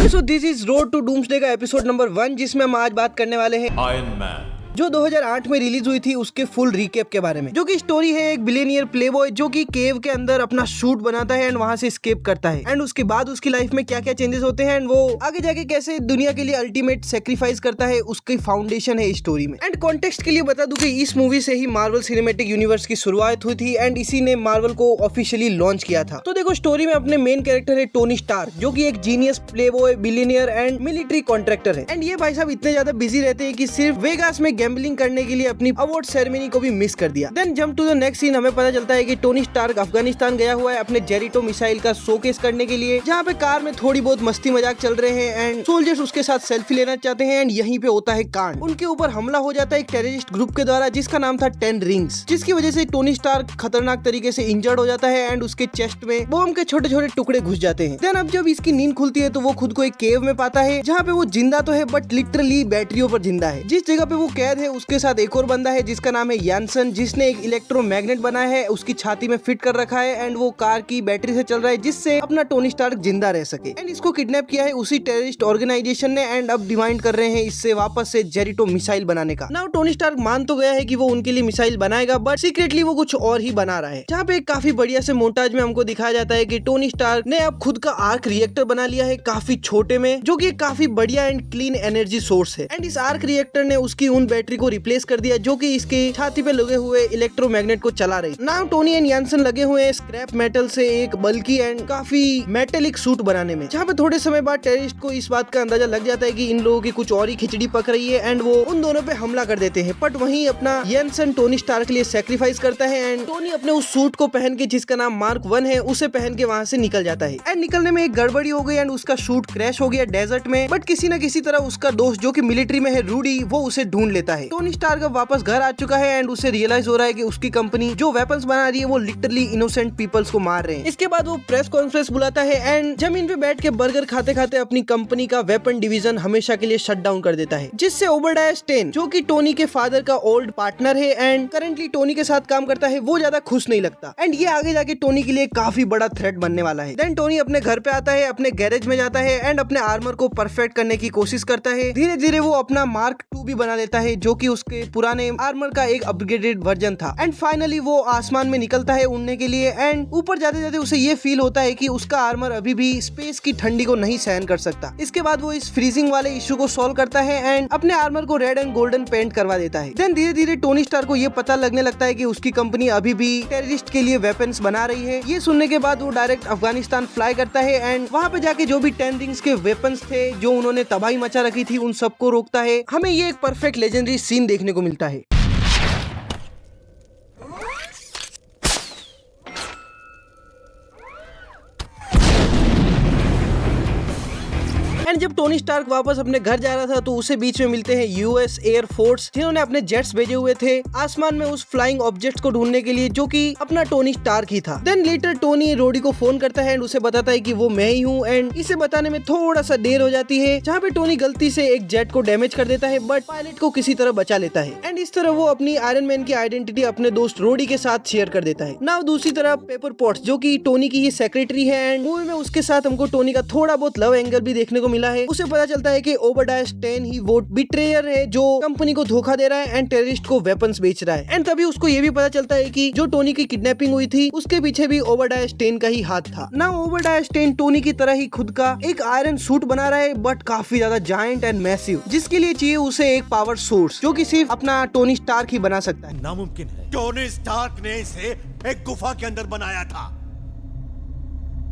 So this is road to doomsday का episode number 1, जिसमें हम आज बात करने वाले हैं आयरन मैन जो 2008 में रिलीज हुई थी उसके फुल रिकैप के बारे में। जो कि स्टोरी है एक बिलियनियर प्लेबॉय जो कि केव के अंदर अपना सूट बनाता है एंड वहां से एस्केप करता है एंड उसके बाद उसकी लाइफ में क्या क्या चेंजेस होते हैं एंड वो आगे जाके कैसे दुनिया के लिए अल्टीमेट सेक्रीफाइस करता है, उसकी फाउंडेशन है इस स्टोरी में। एंड कॉन्टेक्स्ट के लिए बता दूं कि इस मूवी से ही मार्वल सिनेमैटिक यूनिवर्स की शुरुआत हुई थी एंड इसी ने मार्वल को ऑफिशियली लॉन्च किया था। तो देखो, स्टोरी में अपने मेन कैरेक्टर है टोनी स्टार्क जो कि एक genius Playboy, billionaire and military contractor है। एंड ये भाई साहब इतने ज्यादा बिजी रहते हैं कि सिर्फ वेगास में गैम्बलिंग करने के लिए अपनी अवार्ड सेरेमनी को भी मिस कर दिया। Then jump to the next scene, हमें पता चलता है कि टोनी स्टार्क अफगानिस्तान गया हुआ है अपने जेरिटो मिसाइल का शोकेस करने के लिए, जहाँ पे कार में थोड़ी बहुत मस्ती मजाक चल रहे हैं एंड सोल्जर्स उसके साथ सेल्फी लेना चाहते हैं एंड यहीं पे होता है कांड। उनके ऊपर हमला हो जाता है एक टेररिस्ट ग्रुप के द्वारा जिसका नाम था 10 रिंग्स, जिसकी वजह से टोनी स्टार्क खतरनाक तरीके से इंजर्ड हो जाता है एंड उसके चेस्ट में बॉम्ब के छोटे छोटे टुकड़े घुस जाते हैं। देन अब जब इसकी नींद खुलती है तो वो खुद को एक केव में पाता है जहाँ पे वो जिंदा तो है बट लिटरली बैटरियों पर जिंदा है। जिस जगह पे वो कैद है उसके साथ एक और बंदा है जिसका नाम है यानसन, जिसने एक इलेक्ट्रोमैग्नेट बनाया है, उसकी छाती में फिट कर रखा है एंड वो कार की बैटरी से चल रहा है जिससे अपना टोनी स्टार्क जिंदा रह सके। एंड इसको किडनैप किया है उसी टेररिस्ट ऑर्गेनाइजेशन ने एंड अब डिमांड कर रहे हैं इससे वापस से जेरिटो मिसाइल बनाने का। नाउ टोनी स्टार्क मान तो गया है कि वो उनके लिए मिसाइल बनाएगा बट सीक्रेटली वो कुछ और ही बना रहा है। जहाँ पे एक काफी बढ़िया से मोन्टाज में हमको दिखाया जाता है कि टोनी स्टार्क ने अब खुद का आर्क रिएक्टर बना लिया है काफी छोटे में, जो कि काफी बढ़िया एंड क्लीन एनर्जी सोर्स है। एंड इस आर्क रिएक्टर ने उसकी उन बैटरी को रिप्लेस कर दिया जो कि इसके छाती पे लगे हुए इलेक्ट्रोमैग्नेट को चला रही। नाउ टोनी एंड यानसन लगे हुए हैं स्क्रैप मेटल से एक बल्कि एंड काफी मेटेलिक सूट बनाने में, जहाँ पे थोड़े समय बाद टेररिस्ट को इस बात का अंदाजा लग जाता है कि इन लोगों की कुछ और ही खिचड़ी पक रही है एंड वो उन दोनों पे हमला कर देते हैं। बट वहीं अपना यानसन टोनी स्टार्क के लिए सैक्रिफाइस करता है एंड टोनी अपने उस सूट को पहन के जिसका नाम मार्क 1 है उसे पहन के वहाँ से निकल जाता है। एंड निकलने में एक गड़बड़ी हो गई एंड उसका सूट क्रैश हो गया डेजर्ट में, बट किसी न किसी तरह उसका दोस्त जो कि मिलिट्री में है रूडी, वो उसे ढूंढ लेता है। टोनी स्टार्क अब वापस घर आ चुका है एंड उसे रियलाइज हो रहा है कि उसकी कंपनी जो वेपन्स बना रही है वो लिटरली इनोसेंट पीपल्स को मार रहे हैं। इसके बाद वो प्रेस कॉन्फ्रेंस बुलाता है एंड जमीन पे बैठ के बर्गर खाते खाते अपनी कंपनी का वेपन डिवीजन हमेशा के लिए शट डाउन कर देता है, जिससे ओबेडाया स्टेन जो कि टोनी के फादर का ओल्ड पार्टनर है एंड करेंटली टोनी के साथ काम करता है, वो ज्यादा खुश नहीं लगता एंड ये आगे जाके टोनी के लिए काफी बड़ा थ्रेट बनने वाला है। देन टोनी अपने घर पे आता है, अपने गैरेज में जाता है एंड अपने आर्मर को परफेक्ट करने की कोशिश करता है। धीरे धीरे वो अपना मार्क 2 भी बना लेता है जो कि उसके पुराने आर्मर का एक अपग्रेडेड वर्जन था। एंड फाइनली वो आसमान में निकलता है उड़ने के लिए एंड ऊपर जाते जाते उसे ये फील होता है कि उसका आर्मर अभी भी स्पेस की ठंडी को नहीं सहन कर सकता। इसके बाद वो इस फ्रीजिंग वाले इशू को सॉल्व करता है एंड अपने आर्मर को रेड एंड गोल्डन पेंट करवा देता है। देन धीरे धीरे टोनी स्टार्क को ये पता लगने लगता है कि उसकी कंपनी अभी भी टेररिस्ट के लिए वेपन्स बना रही है। ये सुनने के बाद वो डायरेक्ट अफगानिस्तान फ्लाई करता है एंड वहाँ पे जाके जो भी 10 रिंग्स के वेपन्स थे जो उन्होंने तबाही मचा रखी थी उन सबको रोकता है। हमें ये एक परफेक्ट लेजेंडरी सीन देखने को मिलता है। एंड जब टोनी स्टार्क वापस अपने घर जा रहा था तो उसे बीच में मिलते हैं यूएस एयर फोर्स, जिन्होंने अपने जेट्स भेजे हुए थे आसमान में उस फ्लाइंग ऑब्जेक्ट्स को ढूंढने के लिए जो कि अपना टोनी स्टार्क ही था। देन लेटर टोनी रोडी को फोन करता है एंड उसे बताता है कि वो मैं ही हूँ एंड इसे बताने में थोड़ा सा देर हो जाती है, जहाँ पे टोनी गलती से एक जेट को डैमेज कर देता है बट पायलट को किसी तरह बचा लेता है एंड इस तरह वो अपनी आयरन मैन की आइडेंटिटी अपने दोस्त रोडी के साथ शेयर कर देता है। नाउ दूसरी तरफ पेपर पॉट्स जो कि टोनी की ही सेक्रेटरी है एंड मूवी में उसके साथ हमको टोनी का थोड़ा बहुत लव एंगल भी देखने को मिला है। उसे पता चलता है कि ओबेडाया स्टेन ही वो बिट्रेयर है जो कंपनी को धोखा दे रहा है एंड टेररिस्ट को वेपन्स बेच रहा है। एंड तभी उसको ये भी पता चलता है कि जो टोनी की किडनैपिंग हुई थी उसके पीछे भी ओबेडाया स्टेन का ही हाथ था। ना ओबेडाया स्टेन टोनी की तरह ही खुद का एक आयरन सूट बना रहा है बट काफी ज्यादा जायंट एंड मैसिव, जिसके लिए चाहिए उसे एक पावर सोर्स जो कि सिर्फ अपना टोनी स्टार्क ही बना सकता है। नामुमकिन है। टोनी स्टार्क ने इसे एक गुफा के अंदर बनाया था,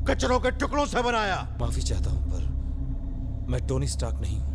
कचरों के टुकड़ों से बनाया। माफी चाहता हूं पर मैं टोनी स्टार्क नहीं हूं।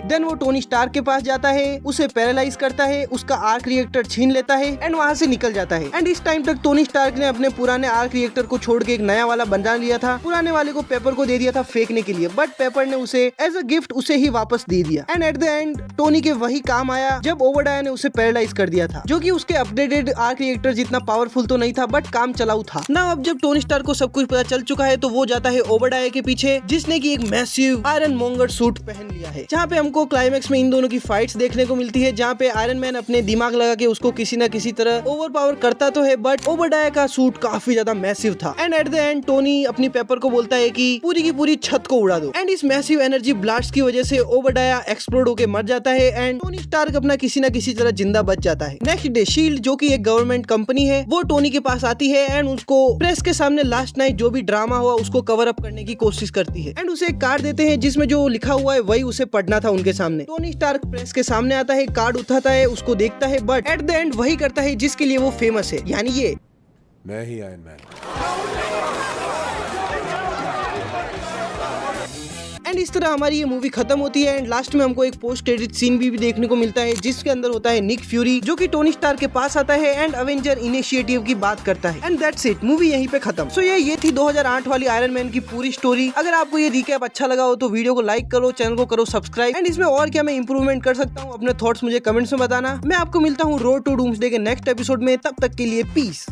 देन वो टोनी स्टार्क के पास जाता है, उसे पैरालाइज करता है, उसका आर्क रिएक्टर छीन लेता है एंड वहाँ से निकल जाता है। एंड इस टाइम तक टोनी स्टार्क ने अपने पुराने आर्क रिएक्टर को छोड़ के एक नया वाला बना लिया था। पुराने वाले को पेपर को दे दिया था फेंकने के लिए, बट पेपर ने उसे एज अ गिफ्ट उसे ही वापस दे दिया। And at the end Tony के वही काम आया जब ओबेडाया ने उसे पैरालाइज कर दिया था, जो कि उसके अपडेटेड आर्क रिएक्टर जितना पावरफुल तो नहीं था बट काम चलाऊ था ना। अब जब टोनी स्टार्क को सब कुछ पता चल चुका है तो वो जाता है ओबेडाया के पीछे, जिसने की एक मैसिव आयरन मोंगर सूट पहन लिया है, जहाँ पे हमको क्लाइमैक्स में इन दोनों की फाइट्स देखने को मिलती है, जहाँ पे आयरन मैन अपने दिमाग लगा के उसको किसी न किसी तरह ओवर पावर करता तो है, बट ओबरडाया का सूट काफी ज्यादा मैसिव था। And at the end Tony अपनी पेपर को बोलता है कि पूरी की पूरी छत को उड़ा दो। एंड इस मैसिव एनर्जी ब्लास्ट की वजह से ओबरडाया एक्सप्लोड होकर मर जाता है एंड टोनी स्टार्क अपना किसी न किसी तरह जिंदा बच जाता है। नेक्स्ट डे शील्ड, जो कि एक गवर्नमेंट कंपनी है, वो टोनी के पास आती है एंड उसको प्रेस के सामने लास्ट नाइट जो भी ड्रामा हुआ उसको कवर अप करने की कोशिश करती है। एंड उसे एक कार्ड देते हैं जिसमें जो लिखा हुआ है वही उसे पढ़ना था उनके सामने। टोनी स्टार्क प्रेस के सामने आता है, कार्ड उठाता है, उसको देखता है, बट एट द एंड वही करता है जिसके लिए वो फेमस है, यानी ये मैं ही आयरन मैन। एंड इस तरह हमारी ये मूवी खत्म होती है। एंड लास्ट में हमको एक पोस्ट क्रेडिट सीन भी देखने को मिलता है, जिसके अंदर होता है निक फ्यूरी, जो कि टोनी स्टार्क के पास आता है एंड अवेंजर इनिशिएटिव की बात करता है। एंड दैट्स इट, मूवी यहीं पे खत्म। सो ये थी 2008 वाली आयरन मैन की पूरी स्टोरी। अगर आपको ये रिकैप अच्छा लगा हो तो वीडियो को लाइक करो, चैनल को करो सब्सक्राइब, एंड इसमें और क्या मैं इंप्रूवमेंट कर सकता हूँ अपने थॉट्स मुझे कमेंट्स में बताना। मैं आपको मिलता हूँ रोड टू डूम्सडे के नेक्स्ट एपिसोड में, तब तक के लिए पीस।